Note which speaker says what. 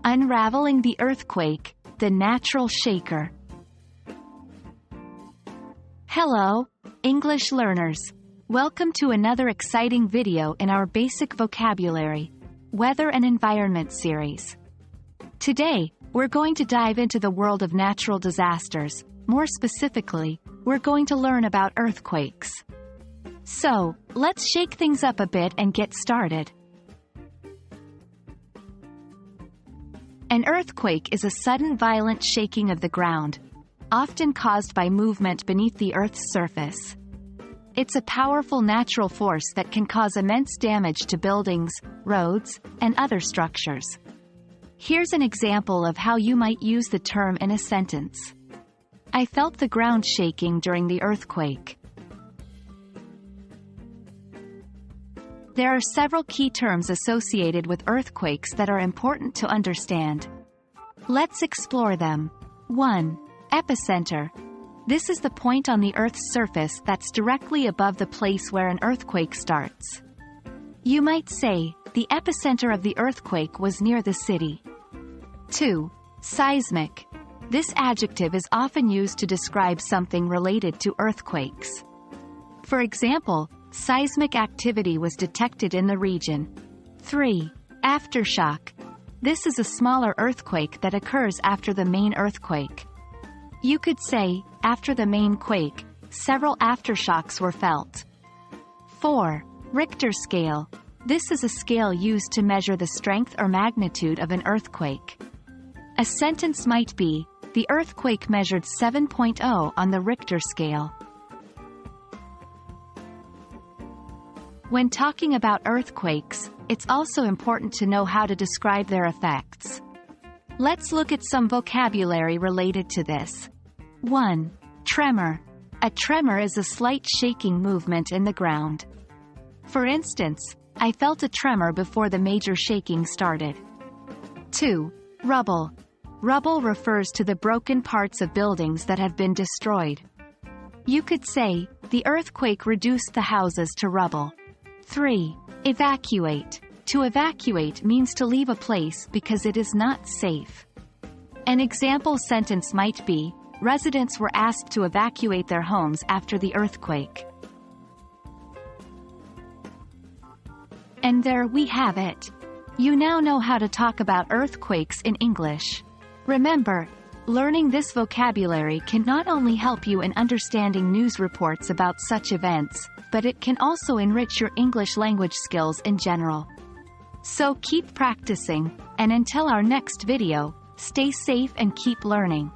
Speaker 1: Unraveling the Earthquake, the Natural Shaker. Hello, English learners. Welcome to another exciting video in our Basic Vocabulary, Weather and Environment series. Today, we're going to dive into the world of natural disasters. More specifically, we're going to learn about earthquakes. So, let's shake things up a bit and get started. An earthquake is a sudden violent shaking of the ground, often caused by movement beneath the Earth's surface. It's a powerful natural force that can cause immense damage to buildings, roads, and other structures. Here's an example of how you might use the term in a sentence. I felt the ground shaking during the earthquake. There are several key terms associated with earthquakes that are important to understand. Let's explore them. 1. Epicenter. This is the point on the Earth's surface that's directly above the place where an earthquake starts. You might say, the epicenter of the earthquake was near the city. 2. Seismic. This adjective is often used to describe something related to earthquakes. For example, seismic activity was detected in the region. 3. Aftershock. This is a smaller earthquake that occurs after the main earthquake. You could say, after the main quake, several aftershocks were felt. 4. Richter scale. This is a scale used to measure the strength or magnitude of an earthquake. A sentence might be, the earthquake measured 7.0 on the Richter scale. When talking about earthquakes, it's also important to know how to describe their effects. Let's look at some vocabulary related to this. 1. Tremor. A tremor is a slight shaking movement in the ground. For instance, I felt a tremor before the major shaking started. 2. Rubble. Rubble refers to the broken parts of buildings that have been destroyed. You could say, the earthquake reduced the houses to rubble. 3. Evacuate. To evacuate means to leave a place because it is not safe. An example sentence might be, residents were asked to evacuate their homes after the earthquake. And there we have it. You now know how to talk about earthquakes in English. Remember, learning this vocabulary can not only help you in understanding news reports about such events, but it can also enrich your English language skills in general. So keep practicing, and until our next video, stay safe and keep learning.